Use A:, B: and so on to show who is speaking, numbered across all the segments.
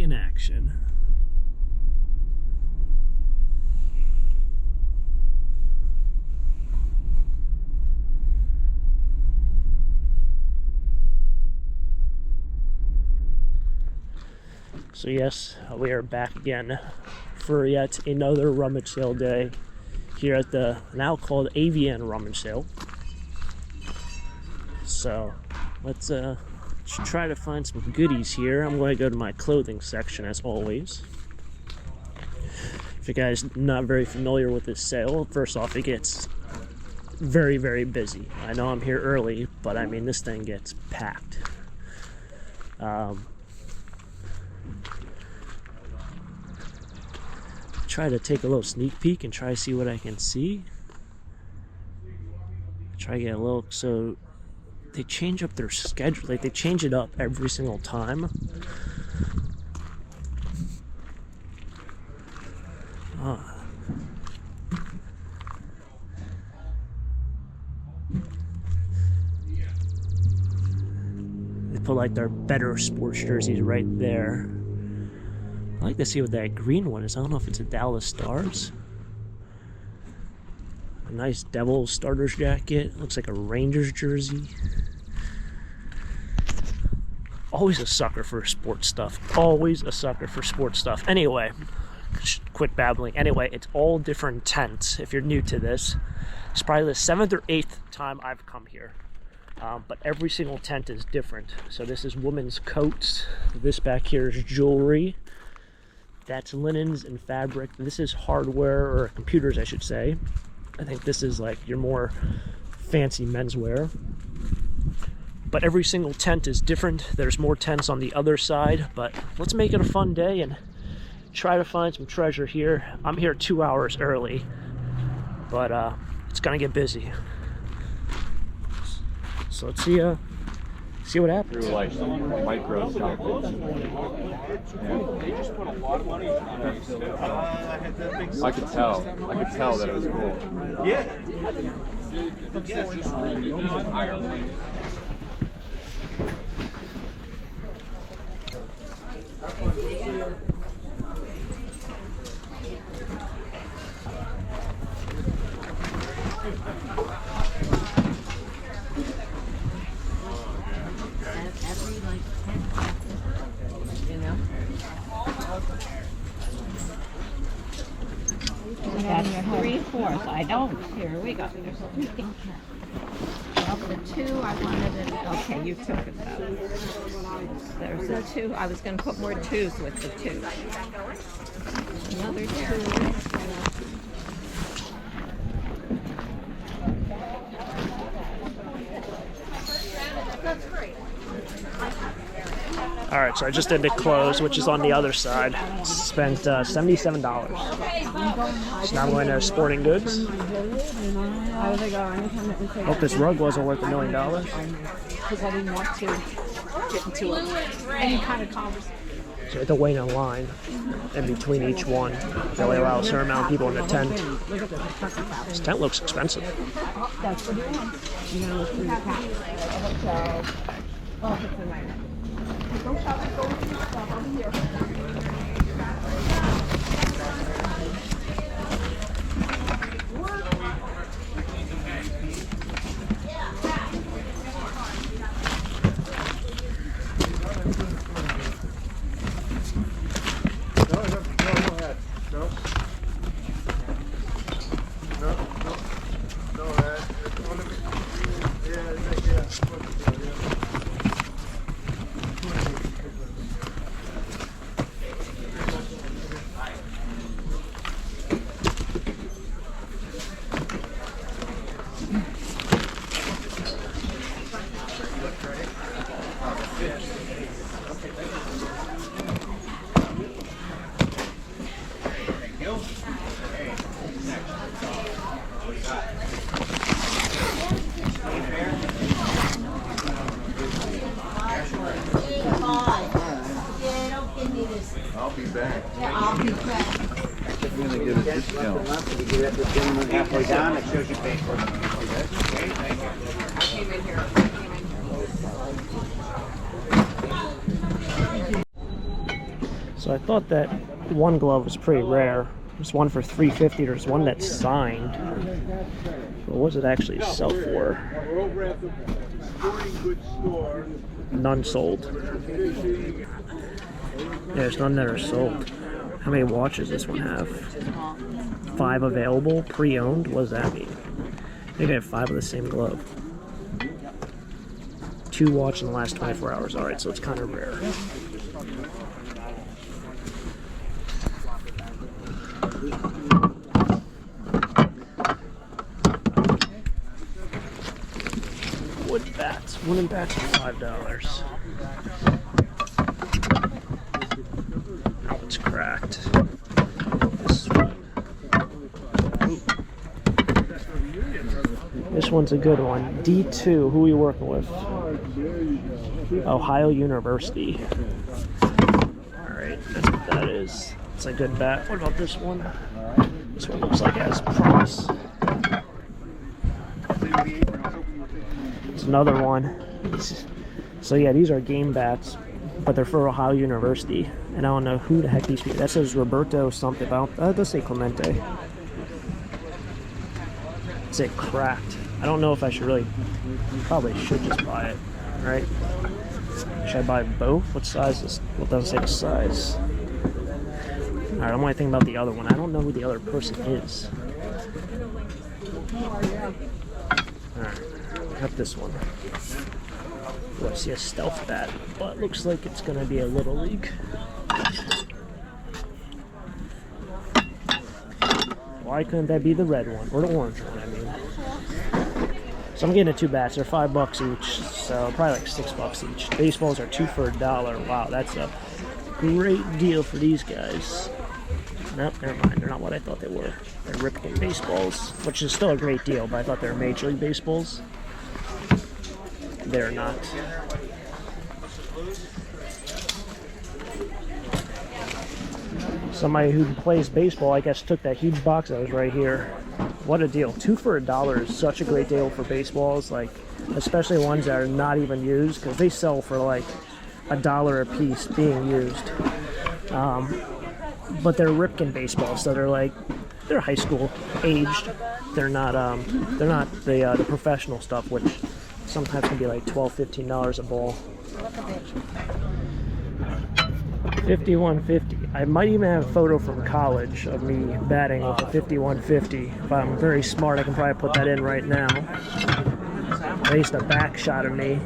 A: in action. So yes, we are back again for yet another rummage sale day here at the now called AVN Rummage sale. So let's try to find some goodies here. I'm going to go to my clothing section as always. If you guys are not very familiar with this sale, first off, it gets very, very busy. I know I'm here early, but I mean this thing gets packed. Try to take a little sneak peek and try to see what I can see. Try to get a little, so they change up their schedule, like they change it up every single time. They put like their better sports jerseys right there. I like to see what that green one is. I don't know if it's a Dallas Stars. A nice Devils starters jacket. Looks like a Rangers jersey. Always a sucker for sports stuff. Always a sucker for sports stuff. Anyway, quit babbling. Anyway, it's all different tents. If you're new to this, it's probably the 7th or 8th time I've come here. But every single tent is different. So this is women's coats. This back here is jewelry. That's linens and fabric. This is hardware, or computers I should say. I think this is like your more fancy menswear. But every single tent is different. There's more tents on the other side, but let's make it a fun day and try to find some treasure here. I'm here 2 hours early, but it's gonna get busy. So let's see what happens.
B: Through like micro stuff.
C: They just put a lot of money on it.
B: I could tell that it was cool.
C: Yeah.
D: That's 3/4. I don't. Here we go. There's 3. Well, the 2 I wanted it. Okay, you took it though. There's the 2. I was going to put more 2s with the 2. Another 2.
C: That's great.
A: Alright, so I just did the close, which is on the other side. Spent $77. So now I'm going to Sporting Goods. Hope this rug wasn't worth $1 million.
D: Because I didn't want to get into any kind of conversation.
A: So you have to wait in line in between each one. That way allow a certain amount of people in the tent. This tent looks expensive.
D: That's what you want. You're going to look through the cat. Oh, it's a night. Go shop and go with your stuff over here.
B: I'll be back.
E: Yeah, I'll be back.
B: I'm gonna get a discount.
E: You get up this gentleman halfway down, it shows you paid for it. Okay, thank you. I came in here.
A: So So I thought that one glove was pretty rare. There's one for $3.50. There's one that's signed. But what does it actually sell for?
F: We're over at the sporting goods store.
A: None sold. There's none that are sold. How many watches does this one have? 5 available, pre-owned. What does that mean? Maybe I have 5 of the same glove. 2 watch in the last 24 hours. All right, so it's kind of rare. Wood bats. Wooden bats are $5. Oh, it's cracked. This one. Ooh. This one's a good one. D2. Who are we working with? Ohio University. Alright, that's what that is. It's a good bat. What about this one? This one looks like it has promise. It's another one. So yeah, these are game bats, but they're for Ohio University. And I don't know who the heck these people. That says Roberto something about. That does say Clemente. It's it cracked. I don't know if I should really. Probably should just buy it. Right? Should I buy both? What size is? Well, it doesn't say the size. Alright, I'm only thinking about the other one. I don't know who the other person is. Alright, got this one. Ooh, I see a stealth bat, but looks like it's gonna be a little league. Why couldn't that be the red one? Or the orange one, I mean. So I'm getting the 2 bats. They're $5 each, so probably like $6 each. Baseballs are 2 for $1. Wow, that's a great deal for these guys. Nope, never mind. They're not what I thought they were. They're Ripken baseballs, which is still a great deal, but I thought they were Major League baseballs. They're not. Somebody who plays baseball, I guess, took that huge box that was right here. What a deal. 2 for $1 is such a great deal for baseballs, like, especially ones that are not even used, because they sell for like $1 a piece being used. But they're Ripken baseballs, so they're high school aged. They're not the professional stuff, which sometimes can be like $12, $15 a ball. $51.50. I might even have a photo from college of me batting with a $51.50. If I'm very smart, I can probably put that in right now. At least a back shot of me.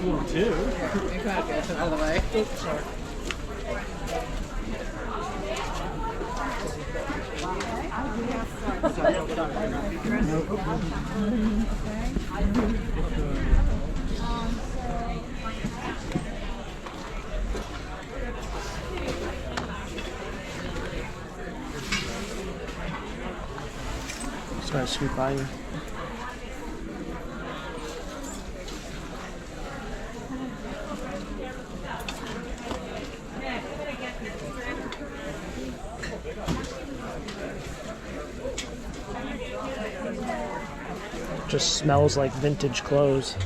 F: One too.
C: You gotta get it out of the way.
A: Oops, sorry. Just gotta scoot by you. Just smells like vintage clothes.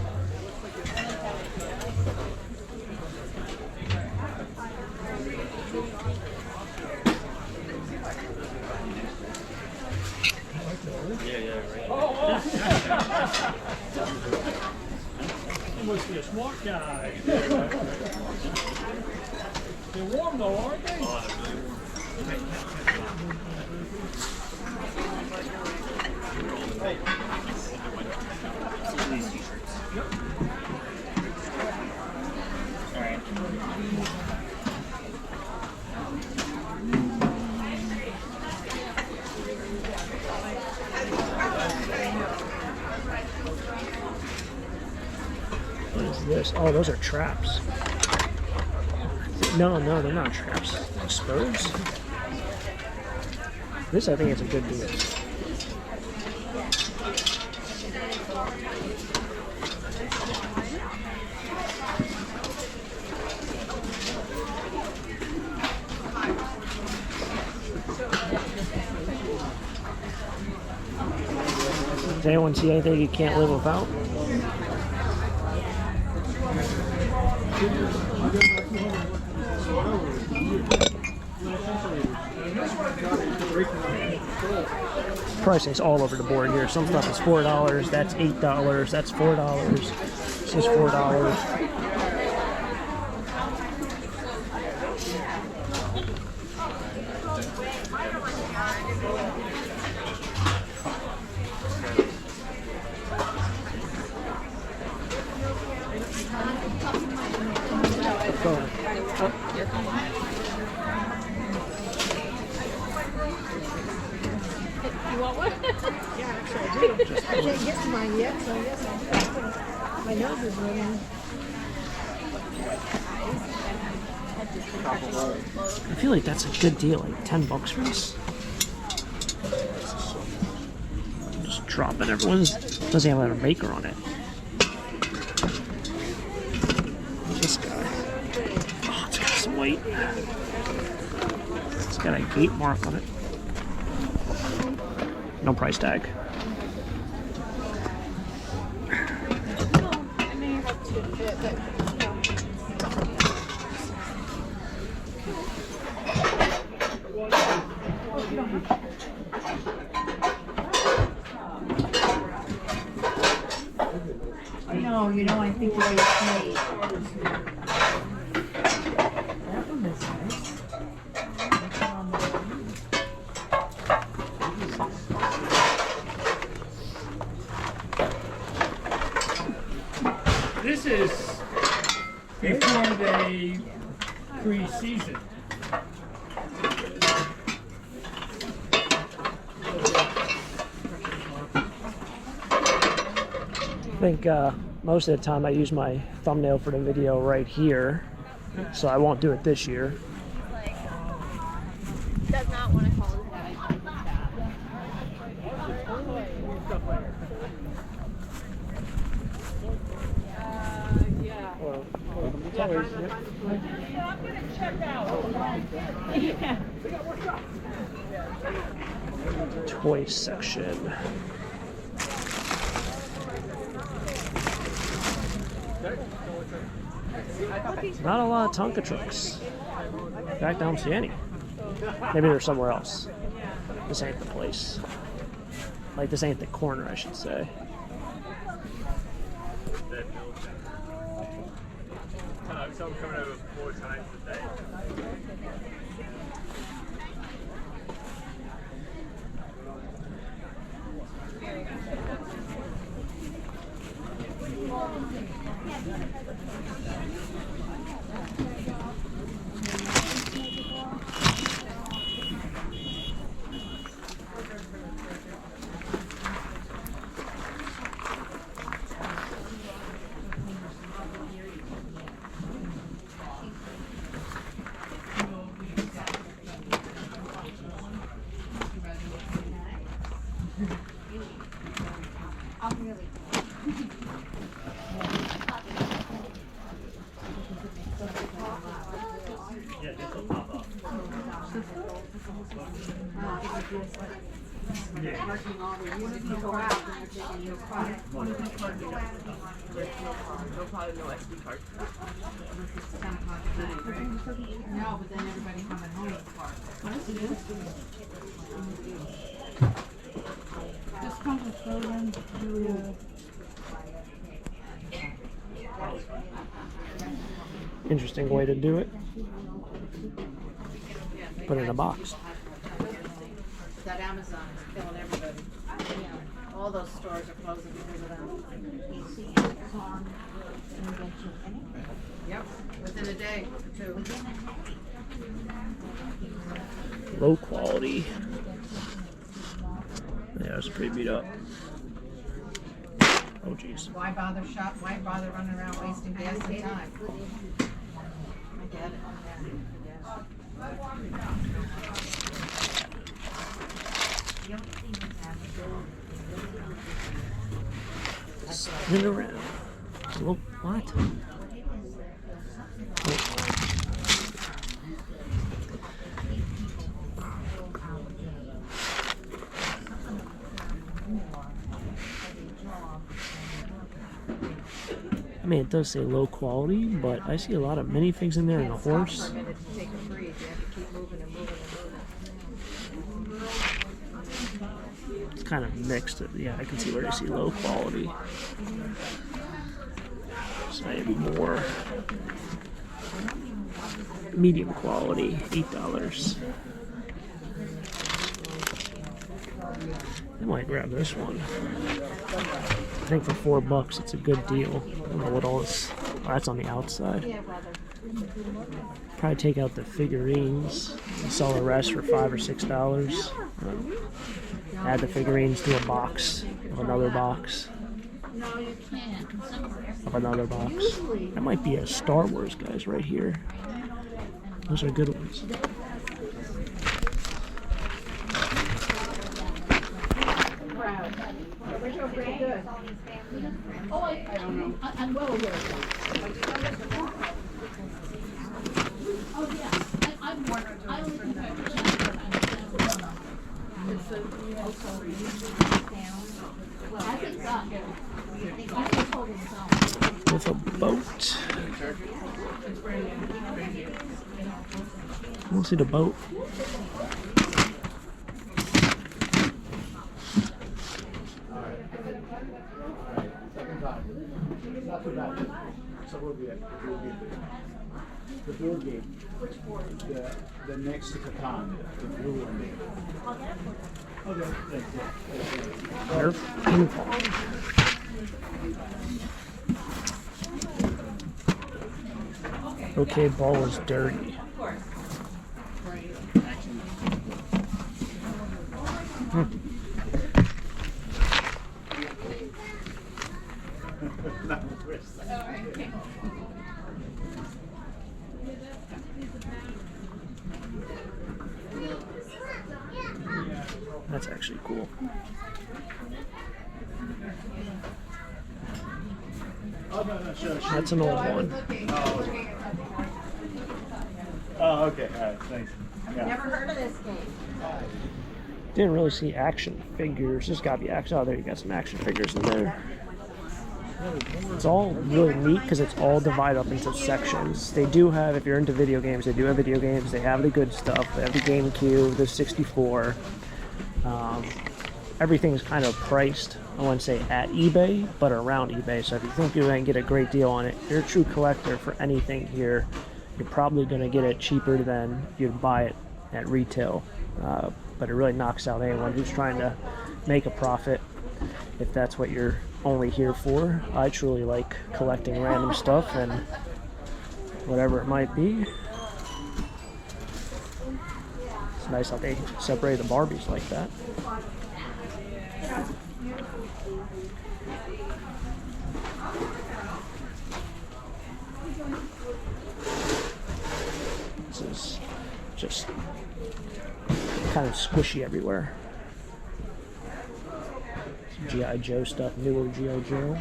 F: You must be a smart guy. They're warm though, aren't they?
A: What is this? Oh, those are traps. No, they're not traps. They're spurs. This, I think, is a good deal. Does anyone see anything you can't live without? Pricing's all over the board here. Some stuff is $4, that's $8, that's $4, this is $4.
D: You want one?
C: Yeah, actually I do. I didn't get to mine yet, so I guess my nose is running.
A: I feel like that's a good deal, like $10 for this. Just dropping everyone's. Doesn't have a maker on it. This guy. Oh, it's got some weight. It's got a gate mark on it. No price tag.
C: No, you know, I think the way it's made. That one is nice.
F: This is before they pre-season.
A: I think most of the time I use my thumbnail for the video right here, so I won't do it this year.
D: Does not want to call his dad.
A: Toy section. Not a lot of Tonka trucks. In fact, I don't see any. Maybe they're somewhere else. This ain't the place. Like, this ain't the corner, I should say.
B: I'm coming over 4 times a day.
C: No, but then everybody coming home is parked. Just come to throw them to
A: Interesting way to do it. Put it in a box.
C: that Amazon is killing everybody. All those stores are closing because of them. Yep, within a day or two.
A: Low quality. Yeah, it's pretty beat up. Oh jeez.
C: Why bother shop? Why bother running around wasting gas and time? I get it.
A: Spin around. Well, what? I mean, it does say low quality, but I see a lot of minifigs in there and a horse. It's kind of mixed. Yeah, I can see where you see low quality. So I have more medium quality, $8. I might grab this one. I think for $4 it's a good deal. I don't know what all this. Oh, that's on the outside. Probably take out the figurines and sell the rest for $5 or $6. Add the figurines to a box of another box of another box. That might be a Star Wars, guys, right here. Those are good ones.
G: I'm well aware of that. Oh, yeah. I'm wondering. I only think I
A: With a boat. I don't see the boat.
E: So we'll be the board game. Which board? The next to Catan, the blue one.
A: Nerf ping pong. Okay, ball is dirty. That's actually cool. That's an old one.
E: Oh, okay. All right. Thanks. Yeah.
C: Never heard of this game.
A: Didn't really see action figures. There's got to be action. Oh, there you got some action figures in there. It's all really neat because it's all divided up into sections. They do have, if you're into video games, they do have video games. They have the good stuff. They have the GameCube, the 64. Everything's kind of priced, I wouldn't say at eBay, but around eBay. So if you think you're going to get a great deal on it, if you're a true collector for anything here, you're probably going to get it cheaper than you'd buy it at retail. But it really knocks out anyone who's trying to make a profit, if that's what you're only here for. I truly like collecting random stuff and whatever it might be. It's nice how they separate the Barbies like that. This is just kind of squishy everywhere. Some G.I. Joe stuff, newer G.I. Joe.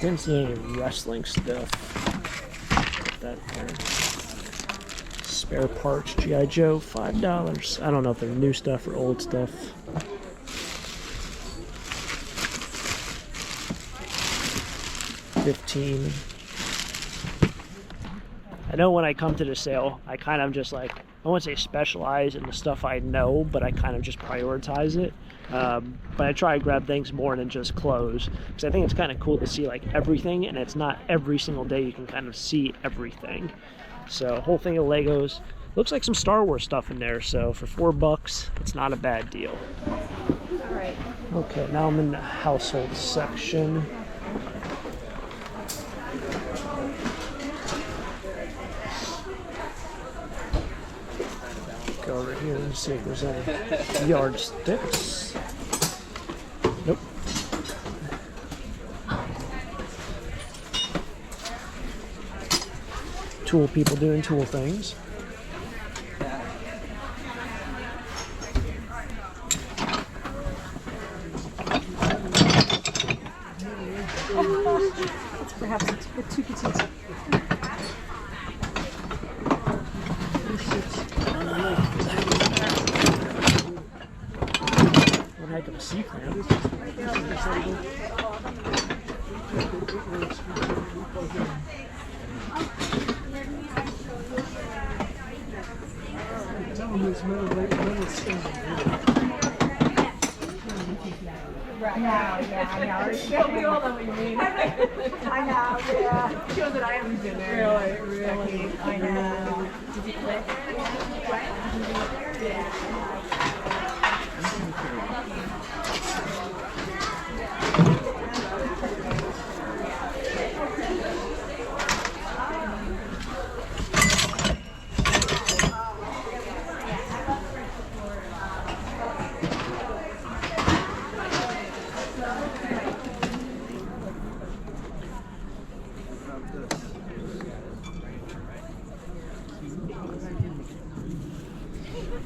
A: Didn't see any wrestling stuff. Put that there. Spare parts, G.I. Joe, $5. I don't know if they're new stuff or old stuff. $15. I know when I come to the sale, I kind of just like, I wouldn't say specialize in the stuff I know, but I kind of just prioritize it. But I try to grab things more than just clothes, because I think it's kind of cool to see like everything, and it's not every single day you can kind of see everything. So a whole thing of Legos. Looks like some Star Wars stuff in there, so for $4, it's not a bad deal.
C: All right.
A: Okay, now I'm in the household section. Go over here and see if there's any yardsticks. Nope. Tool people doing tool things.
G: It's perhaps a bit too petite.
A: When I heck of a C clamp.
D: She'll be all that we mean. I know, yeah. Shows that I haven't been there. Really? I know. Did you click?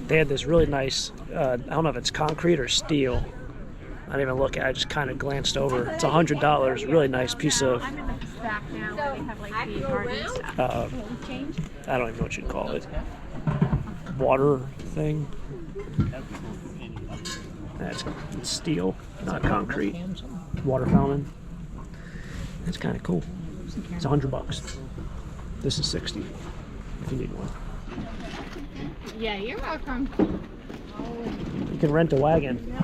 A: They had this really nice, I don't know if it's concrete or steel. I didn't even look at it, I just kind of glanced over. It's $100, really nice piece of,
D: I'm in the back now. They have like the garden stuff.
A: I don't even know what you'd call it. Water thing. That's steel, not concrete. Water fountain. That's kind of cool. It's $100. This is 60 if you need one.
D: Yeah, you're welcome.
A: You can rent a wagon.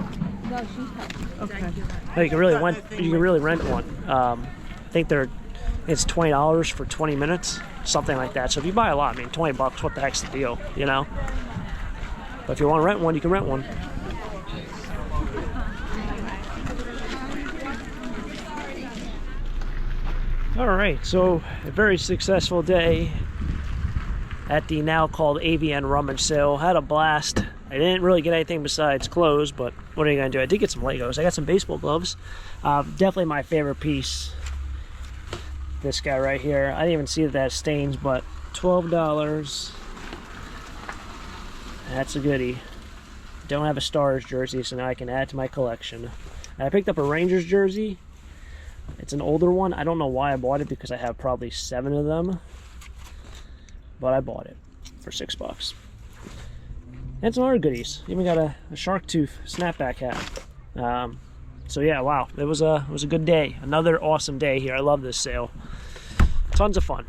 D: No, she's okay.
A: No, you can really rent one. I think it's $20 for 20 minutes, something like that. So if you buy a lot, I mean, $20, what the heck's the deal, you know? But if you want to rent one, you can rent one. All right, so a very successful day at the now called AVN Rummage sale. Had a blast. I didn't really get anything besides clothes, but what are you gonna do? I did get some Legos. I got some baseball gloves. Definitely my favorite piece. This guy right here. I didn't even see that it has stains, but $12. That's a goodie. Don't have a Stars jersey, so now I can add to my collection. And I picked up a Rangers jersey. It's an older one. I don't know why I bought it, because I have probably 7 of them. But I bought it for $6. And some other goodies. Even got a shark tooth snapback hat. So yeah, wow, it was a good day. Another awesome day here. I love this sale. Tons of fun.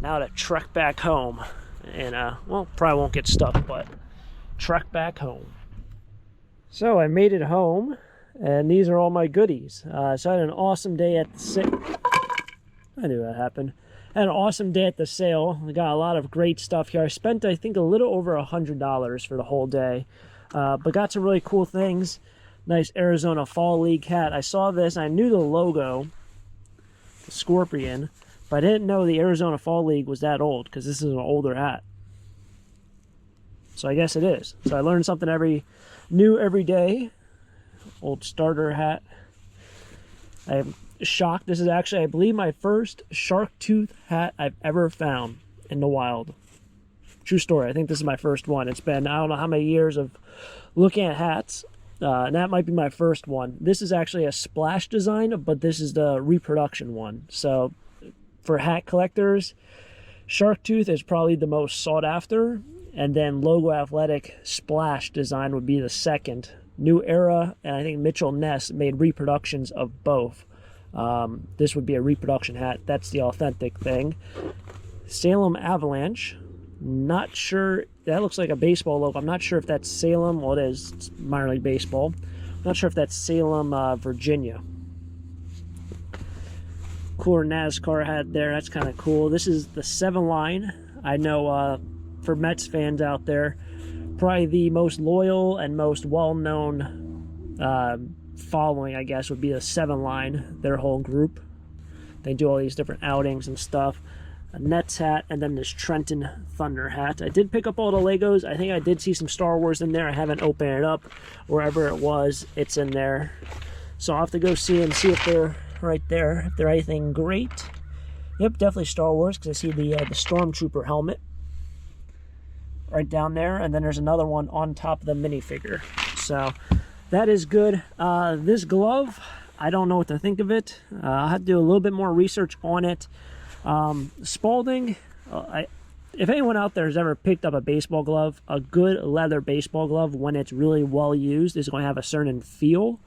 A: Now to trek back home, and well, probably won't get stuck, but trek back home. So I made it home, and these are all my goodies. So I had an awesome day at the sale. I knew that happened. Had an awesome day at the sale. I got a lot of great stuff here. I spent, I think, a little over $100 for the whole day, but got some really cool things. Nice Arizona Fall League hat. I saw this, I knew the logo, the scorpion, but I didn't know the Arizona Fall League was that old, because this is an older hat. So I guess it is. So I learned something new every day. Old starter hat. I'm shocked. This is actually, I believe, my first shark tooth hat I've ever found in the wild. True story. I think this is my first one. It's been, I don't know how many years of looking at hats, and that might be my first one. This is actually a splash design, but this is the reproduction one. So for hat collectors, shark tooth is probably the most sought after, and then Logo Athletic splash design would be the second. New Era and I think Mitchell Ness made reproductions of both. This would be a reproduction hat. That's the authentic thing. Salem Avalanche. Not sure. That looks like a baseball logo. I'm not sure if that's Salem. Well, it is. It's minor league baseball. Not sure if that's Salem, Virginia. Cooler NASCAR hat there. That's kind of cool. This is the 7 line. I know for Mets fans out there, probably the most loyal and most well-known following, I guess, would be the 7 line, their whole group. They do all these different outings and stuff. A Nets hat, and then this Trenton Thunder hat. I did pick up all the Legos. I think I did see some Star Wars in there. I haven't opened it up. Wherever it was, it's in there. So I'll have to go see and see if they're right there, if they're anything great. Yep, definitely Star Wars, because I see the Stormtrooper helmet right down there, and then there's another one on top of the minifigure. So that is good. This glove, I don't know what to think of it. I'll have to do a little bit more research on it. Spalding, I if anyone out there has ever picked up a baseball glove, a good leather baseball glove, when it's really well used, is going to have a certain feel.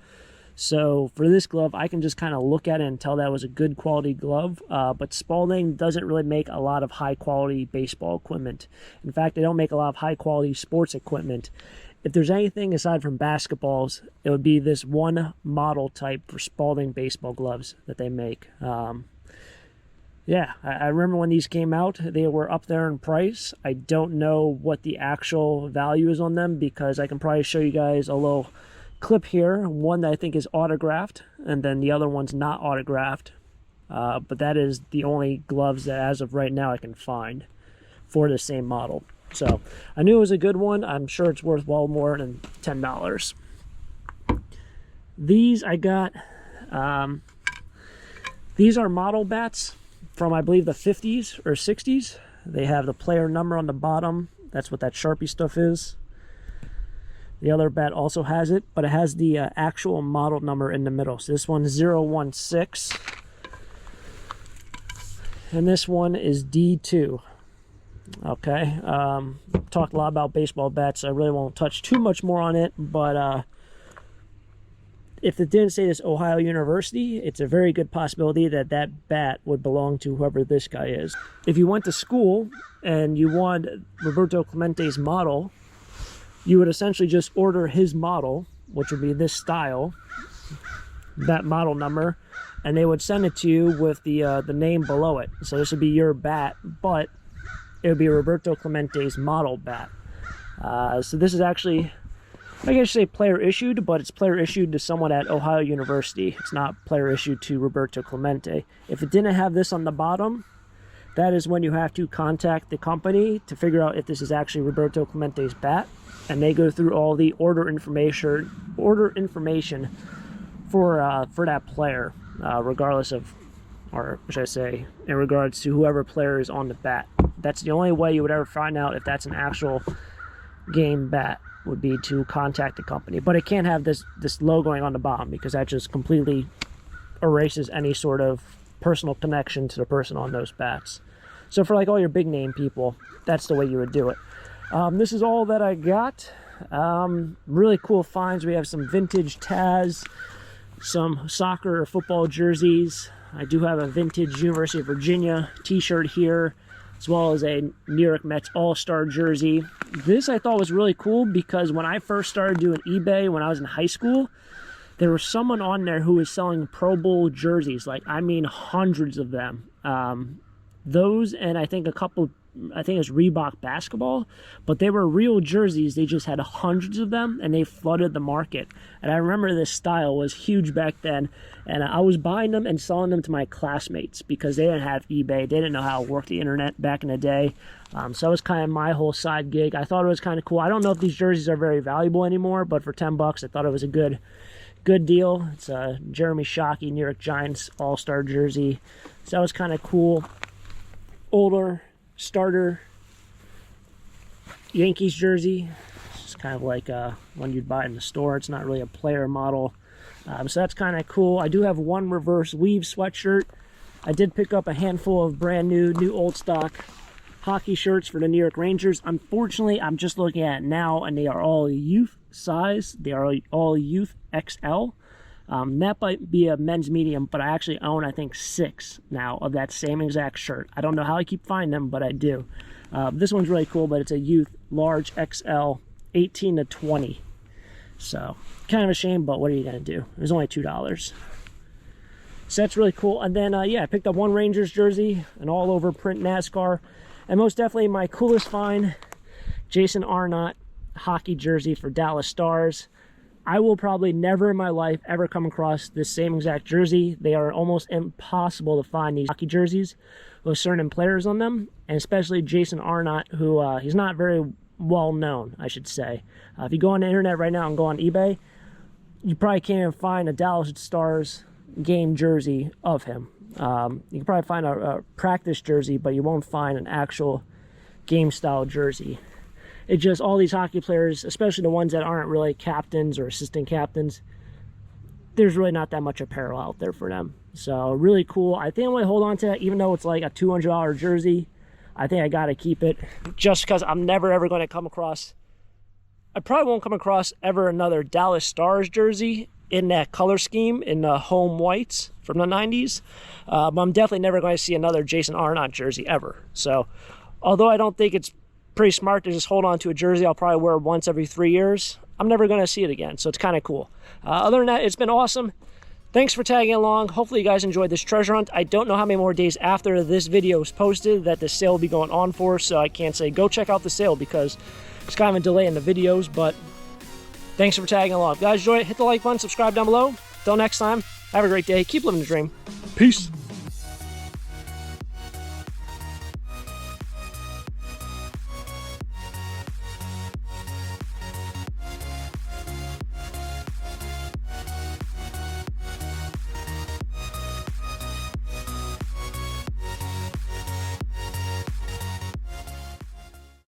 A: So for this glove, I can just kind of look at it and tell that was a good quality glove. But Spalding doesn't really make a lot of high quality baseball equipment. In fact, they don't make a lot of high quality sports equipment. If there's anything aside from basketballs, it would be this one model type for Spalding baseball gloves that they make. Yeah, I remember when these came out, they were up there in price. I don't know what the actual value is on them, because I can probably show you guys a little clip here. One that I think is autographed, and then the other one's not autographed. But that is the only gloves that as of right now I can find for the same model. So I knew it was a good one. I'm sure it's worth well more than $10. These I got, these are model bats from, I believe, the 50s or 60s. They have the player number on the bottom. That's what that Sharpie stuff is. The other bat also has it, but it has the actual model number in the middle. So this one's 016. And this one is D2. Okay. Talked a lot about baseball bats. I really won't touch too much more on it, but if it didn't say this Ohio University, it's a very good possibility that that bat would belong to whoever this guy is. If you went to school and you wanted Roberto Clemente's model, you would essentially just order his model, which would be this style, that model number, and they would send it to you with the name below it. So this would be your bat, but it would be Roberto Clemente's model bat. So this is actually, I guess you say player issued, but it's player issued to someone at Ohio University. It's not player issued to Roberto Clemente. If it didn't have this on the bottom, that is when you have to contact the company to figure out if this is actually Roberto Clemente's bat, and they go through all the order information for that player, regardless of, or should I say, in regards to whoever player is on the bat. That's the only way you would ever find out if that's an actual game bat, would be to contact the company. But it can't have this logoing on the bottom, because that just completely erases any sort of personal connection to the person on those bats. So for like all your big name people, that's the way you would do it. This is all that I got. Really cool finds. We have some vintage Taz, some soccer or football jerseys. I do have a vintage University of Virginia t-shirt here, as well as a New York Mets All-Star jersey. This I thought was really cool, because when I first started doing eBay when I was in high school, there was someone on there who was selling Pro Bowl jerseys. Like, I mean, hundreds of them. Those, and I think a couple, I think it was Reebok basketball, but they were real jerseys. They just had hundreds of them, and they flooded the market. And I remember this style was huge back then, and I was buying them and selling them to my classmates, because they didn't have eBay. They didn't know how to work the internet back in the day. So that was kind of my whole side gig. I thought it was kind of cool. I don't know if these jerseys are very valuable anymore, but for $10, I thought it was a good deal. It's a Jeremy Shockey New York Giants All-Star jersey. So that was kind of cool. Older starter Yankees jersey. It's kind of like one you'd buy in the store. It's not really a player model. So that's kind of cool. I do have one reverse weave sweatshirt. I did pick up a handful of brand new old stock hockey shirts for the New York Rangers. Unfortunately, I'm just looking at it now, and they are all youth size. They are all youth XL. That might be a men's medium, but I actually own, I think, 6 now of that same exact shirt. I don't know how I keep finding them, but I do. This one's really cool, but it's a youth large XL 18 to 20. So kind of a shame, but what are you going to do? It was only $2. So that's really cool. And then, yeah, I picked up one Rangers jersey, an all-over print NASCAR. And most definitely my coolest find, Jason Arnott hockey jersey for Dallas Stars. I will probably never in my life ever come across this same exact jersey. They are almost impossible to find, these hockey jerseys with certain players on them, and especially Jason Arnott, who he's not very well known, I should say. If you go on the internet right now and go on eBay, you probably can't even find a Dallas Stars game jersey of him. You can probably find a practice jersey, but you won't find an actual game style jersey. It's just all these hockey players, especially the ones that aren't really captains or assistant captains, there's really not that much apparel out there for them. So really cool. I think I'm going to hold on to that, even though it's like a $200 jersey. I think I gotta keep it just because I'm never ever going to come across, I probably won't come across ever another Dallas Stars jersey in that color scheme, in the home whites from the 90s. But I'm definitely never going to see another Jason Arnott jersey ever. So although I don't think it's pretty smart to just hold on to a jersey I'll probably wear once every 3 years, I'm never going to see it again. So it's kind of cool. Other than that, it's been awesome. Thanks for tagging along. Hopefully you guys enjoyed this treasure hunt. I don't know how many more days after this video is posted that the sale will be going on for, so I can't say go check out the sale because it's kind of a delay in the videos, but thanks for tagging along. If you guys enjoyed it, hit the like button, subscribe down below. Till next time, have a great day. Keep living the dream. Peace.